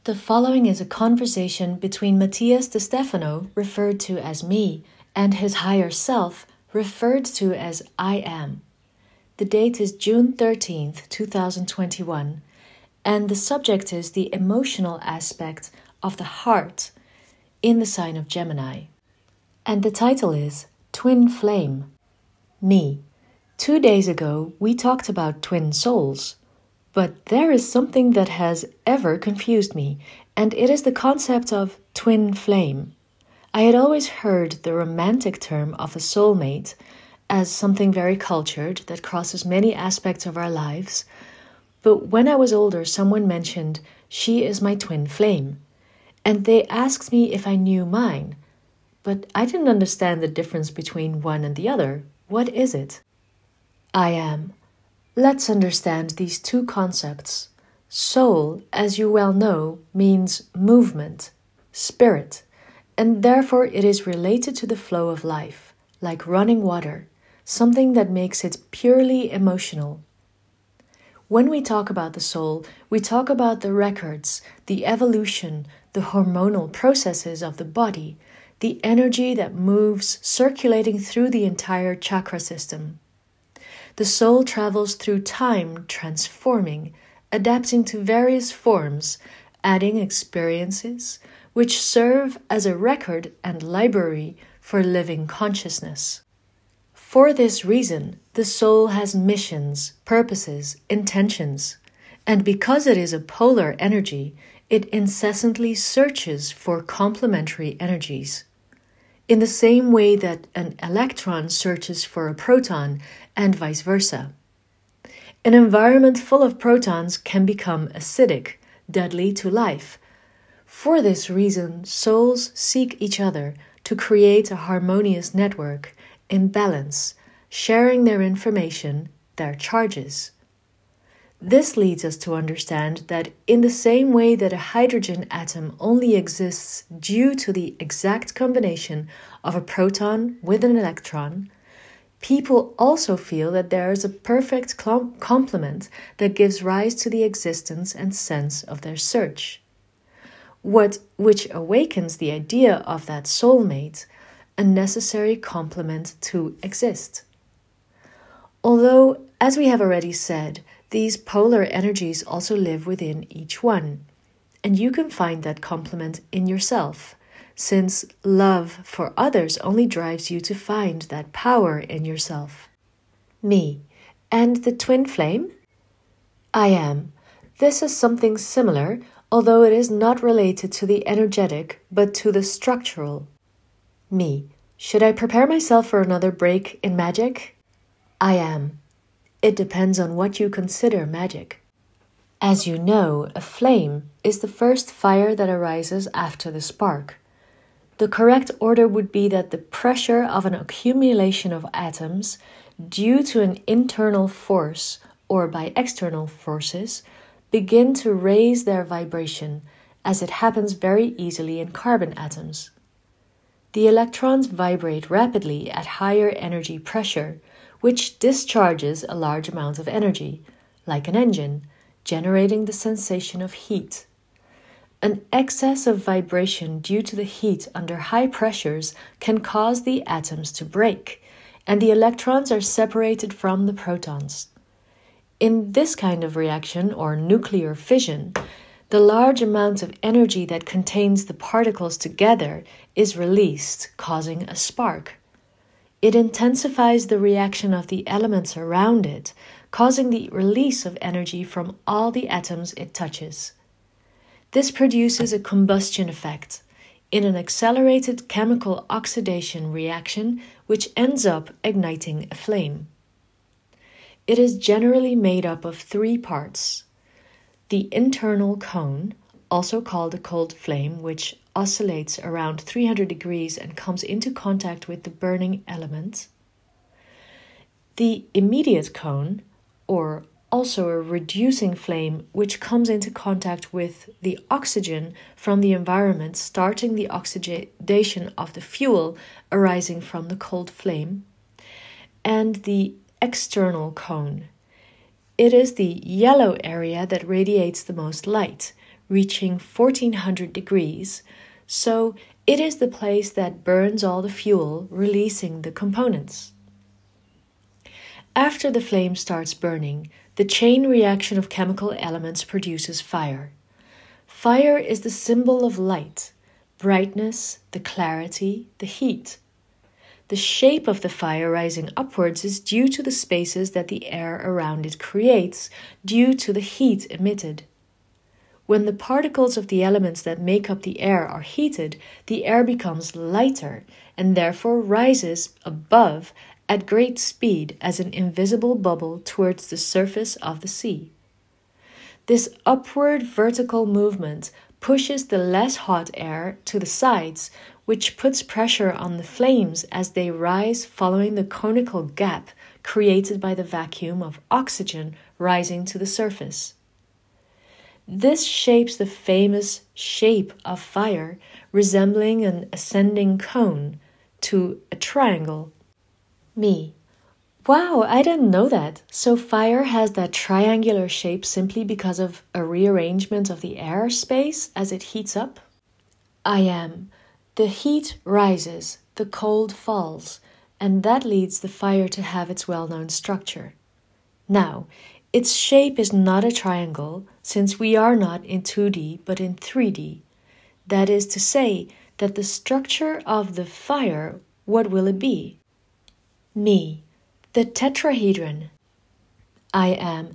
The following is a conversation between Matías De Stefano, referred to as me, and his higher self, referred to as I am. The date is June 13th, 2021, and the subject is the emotional aspect of the heart in the sign of Gemini. And the title is Twin Flame. Me. 2 days ago, we talked about twin souls. But there is something that has ever confused me, and it is the concept of twin flame. I had always heard the romantic term of a soulmate as something very cultured that crosses many aspects of our lives. But when I was older, someone mentioned, "She is my twin flame." And they asked me if I knew mine. But I didn't understand the difference between one and the other. What is it? I am. Let's understand these two concepts. Soul, as you well know, means movement, spirit, and therefore it is related to the flow of life, like running water, something that makes it purely emotional. When we talk about the soul, we talk about the records, the evolution, the hormonal processes of the body, the energy that moves circulating through the entire chakra system. The soul travels through time, transforming, adapting to various forms, adding experiences, which serve as a record and library for living consciousness. For this reason, the soul has missions, purposes, intentions, and because it is a polar energy, it incessantly searches for complementary energies. In the same way that an electron searches for a proton and vice versa. An environment full of protons can become acidic, deadly to life. For this reason, souls seek each other to create a harmonious network in balance, sharing their information, their charges. This leads us to understand that in the same way that a hydrogen atom only exists due to the exact combination of a proton with an electron, people also feel that there is a perfect complement that gives rise to the existence and sense of their search. Which awakens the idea of that soulmate, a necessary complement to exist. Although, as we have already said, these polar energies also live within each one, and you can find that complement in yourself, since love for others only drives you to find that power in yourself. Me. And the twin flame? I am. This is something similar, although it is not related to the energetic, but to the structural. Me. Should I prepare myself for another break in magic? I am. It depends on what you consider magic. As you know, a flame is the first fire that arises after the spark. The correct order would be that the pressure of an accumulation of atoms, due to an internal force or by external forces, begin to raise their vibration, as it happens very easily in carbon atoms. The electrons vibrate rapidly at higher energy pressure, which discharges a large amount of energy, like an engine, generating the sensation of heat. An excess of vibration due to the heat under high pressures can cause the atoms to break, and the electrons are separated from the protons. In this kind of reaction, or nuclear fission, the large amount of energy that contains the particles together is released, causing a spark. It intensifies the reaction of the elements around it, causing the release of energy from all the atoms it touches. This produces a combustion effect in an accelerated chemical oxidation reaction which ends up igniting a flame. It is generally made up of 3 parts. The internal cone, also called a cold flame, which oscillates around 300 degrees and comes into contact with the burning element. The immediate cone, or also a reducing flame, which comes into contact with the oxygen from the environment, starting the oxidation of the fuel arising from the cold flame. And the external cone. It is the yellow area that radiates the most light, reaching 1400 degrees, so it is the place that burns all the fuel, releasing the components. After the flame starts burning, the chain reaction of chemical elements produces fire. Fire is the symbol of light, brightness, the clarity, the heat. The shape of the fire rising upwards is due to the spaces that the air around it creates due to the heat emitted. When the particles of the elements that make up the air are heated, the air becomes lighter and therefore rises above at great speed as an invisible bubble towards the surface of the sea. This upward vertical movement pushes the less hot air to the sides, which puts pressure on the flames as they rise following the conical gap created by the vacuum of oxygen rising to the surface. This shapes the famous shape of fire, resembling an ascending cone, to a triangle. Me. Wow, I didn't know that. So fire has that triangular shape simply because of a rearrangement of the air space as it heats up? I am. The heat rises, the cold falls, and that leads the fire to have its well-known structure. Now, its shape is not a triangle, since we are not in 2D but in 3D. That is to say that the structure of the fire, what will it be? Me. The tetrahedron. I am.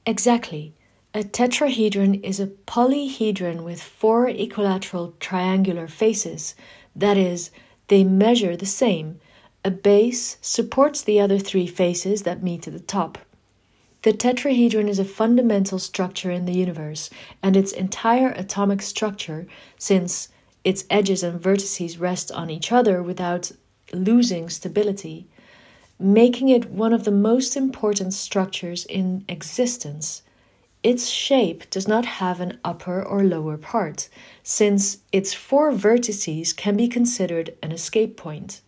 Exactly. A tetrahedron is a polyhedron with 4 equilateral triangular faces. That is, they measure the same. A base supports the other 3 faces that meet at the top. The tetrahedron is a fundamental structure in the universe, and its entire atomic structure, since its edges and vertices rest on each other without losing stability, making it one of the most important structures in existence. Its shape does not have an upper or lower part, since its 4 vertices can be considered an escape point.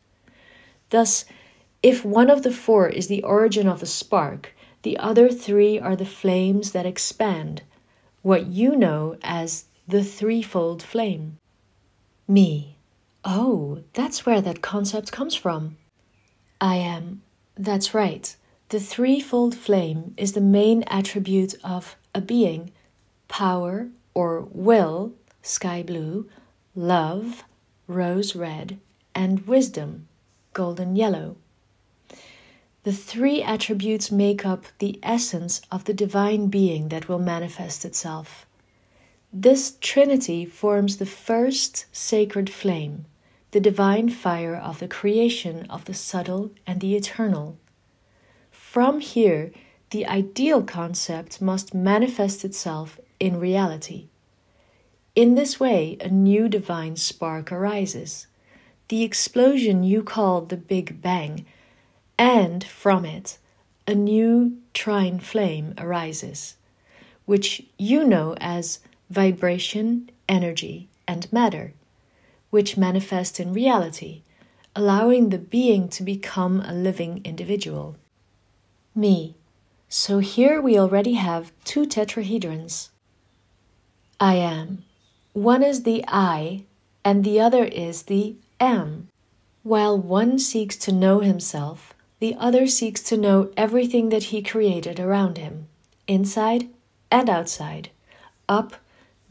Thus, if one of the 4 is the origin of the spark, the other 3 are the flames that expand, what you know as the threefold flame. Me. Oh, that's where that concept comes from. I am. That's right. The threefold flame is the main attribute of a being: power or will, sky blue, love, rose red, and wisdom, golden yellow. The 3 attributes make up the essence of the divine being that will manifest itself. This trinity forms the first sacred flame, the divine fire of the creation of the subtle and the eternal. From here, the ideal concept must manifest itself in reality. In this way, a new divine spark arises, the explosion you call the Big Bang, and from it, a new trine flame arises, which you know as vibration, energy, and matter, which manifest in reality, allowing the being to become a living individual. Me. So here we already have 2 tetrahedrons. I am. One is the I, and the other is the am. While one seeks to know himself, the other seeks to know everything that he created around him, inside and outside, up,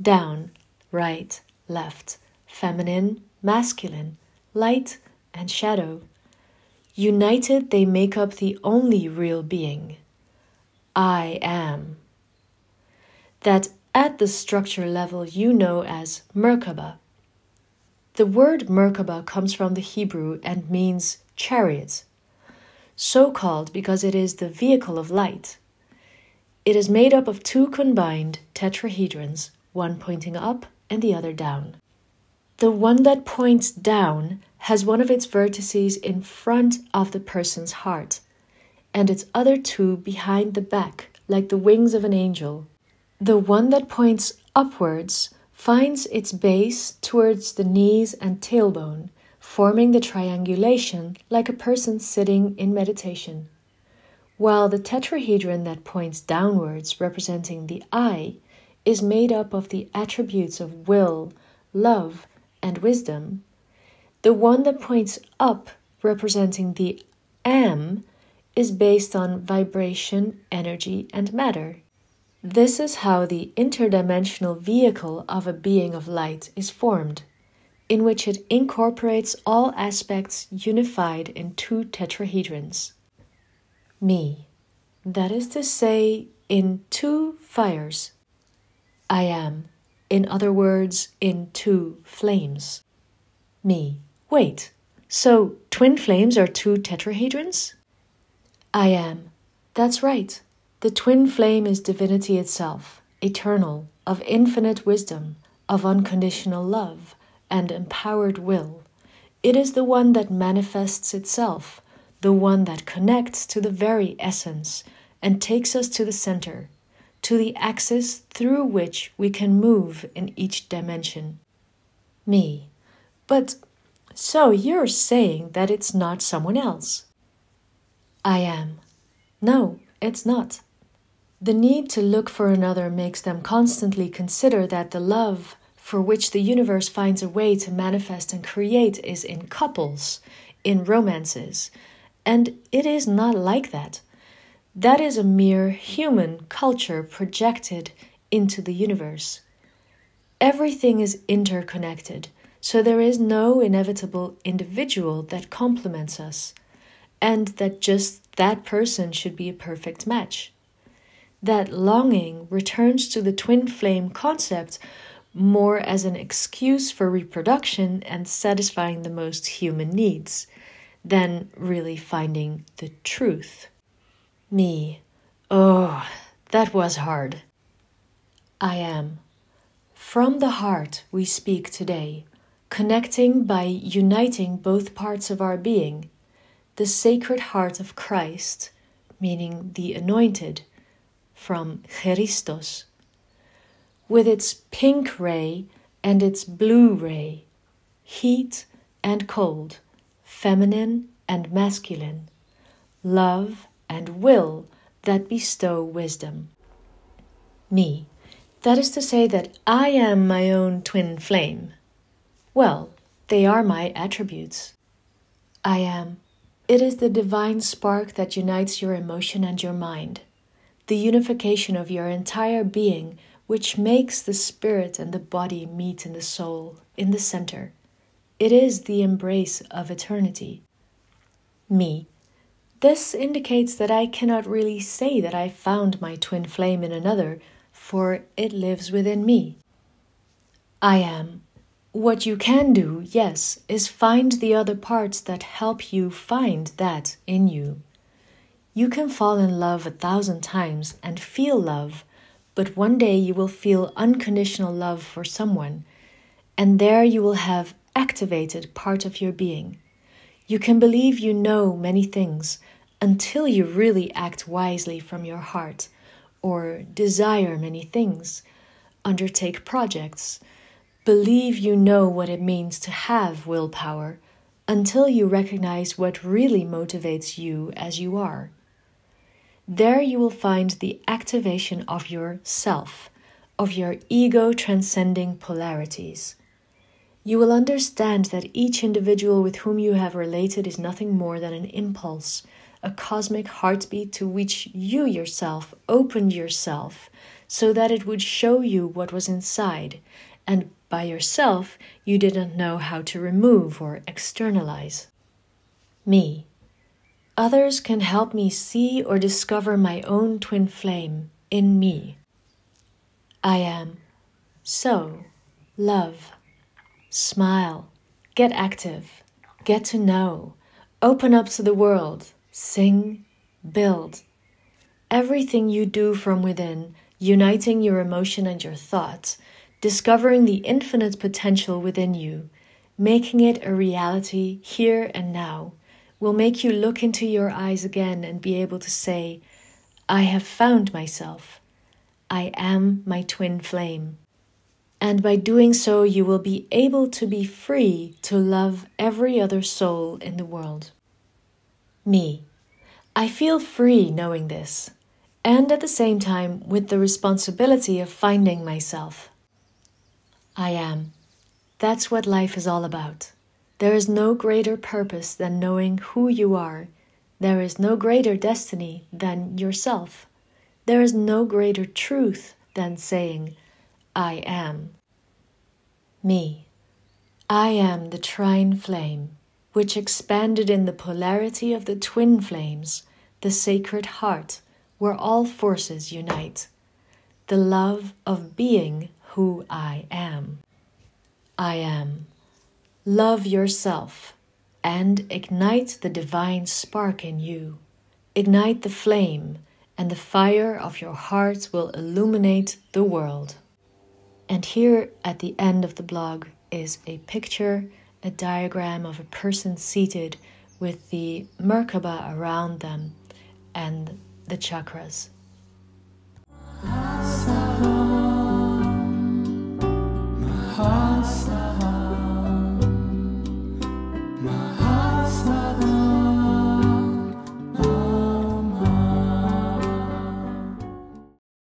down, right, left, feminine, masculine, light, and shadow. United, they make up the only real being. I am. That at the structure level you know as Merkaba. The word Merkaba comes from the Hebrew and means chariot, so called because it is the vehicle of light. It is made up of 2 combined tetrahedrons, one pointing up and the other down. The one that points down has one of its vertices in front of the person's heart, and its other 2 behind the back, like the wings of an angel. The one that points upwards finds its base towards the knees and tailbone, forming the triangulation like a person sitting in meditation, while the tetrahedron that points downwards, representing the eye, is made up of the attributes of will, love, and wisdom, the one that points up, representing the am, is based on vibration, energy, and matter. This is how the interdimensional vehicle of a being of light is formed, in which it incorporates all aspects unified in two tetrahedrons. Me, that is to say, in two fires. I am, in other words, in two flames. Me, wait, so twin flames are two tetrahedrons? I am, that's right. The twin flame is divinity itself, eternal, of infinite wisdom, of unconditional love, and empowered will. It is the one that manifests itself, the one that connects to the very essence and takes us to the center, to the axis through which we can move in each dimension. Me, but so you're saying that it's not someone else? I am. No, it's not. The need to look for another makes them constantly consider that the love for which the universe finds a way to manifest and create is in couples, in romances, and it is not like that. That is a mere human culture projected into the universe. Everything is interconnected, so there is no inevitable individual that complements us, and that just that person should be a perfect match. That longing returns to the twin flame concept more as an excuse for reproduction and satisfying the most human needs, than really finding the truth. Me, oh, that was hard. I am. From the heart we speak today, connecting by uniting both parts of our being, the sacred heart of Christ, meaning the anointed, from Christos, with its pink ray and its blue ray, heat and cold, feminine and masculine, love and will that bestow wisdom. Me, that is to say that I am my own twin flame. Well, they are my attributes. I am. It is the divine spark that unites your emotion and your mind, the unification of your entire being, which makes the spirit and the body meet in the soul, in the center. It is the embrace of eternity. Me. This indicates that I cannot really say that I found my twin flame in another, for it lives within me. I am. What you can do, yes, is find the other parts that help you find that in you. You can fall in love 1,000 times and feel love, but one day you will feel unconditional love for someone, and there you will have activated part of your being. You can believe you know many things until you really act wisely from your heart, or desire many things, undertake projects, believe you know what it means to have willpower, until you recognize what really motivates you as you are. There you will find the activation of your self, of your ego transcending polarities. You will understand that each individual with whom you have related is nothing more than an impulse, a cosmic heartbeat to which you yourself opened yourself so that it would show you what was inside, and by yourself you didn't know how to remove or externalize. Me. Others can help me see or discover my own twin flame in me. I am. So, love. Smile. Get active. Get to know. Open up to the world. Sing. Build. Everything you do from within, uniting your emotion and your thoughts, discovering the infinite potential within you, making it a reality here and now, will make you look into your eyes again and be able to say, I have found myself. I am my twin flame. And by doing so, you will be able to be free to love every other soul in the world. Me. I feel free knowing this. and at the same time with the responsibility of finding myself. I am. That's what life is all about. There is no greater purpose than knowing who you are. There is no greater destiny than yourself. There is no greater truth than saying, I am. Me. I am the trine flame, which expanded in the polarity of the twin flames, the sacred heart, where all forces unite. The love of being who I am. I am. Love yourself and ignite the divine spark in you. Ignite the flame, and the fire of your heart will illuminate the world. And here at the end of the blog is a picture, a diagram of a person seated with the Merkaba around them and the chakras.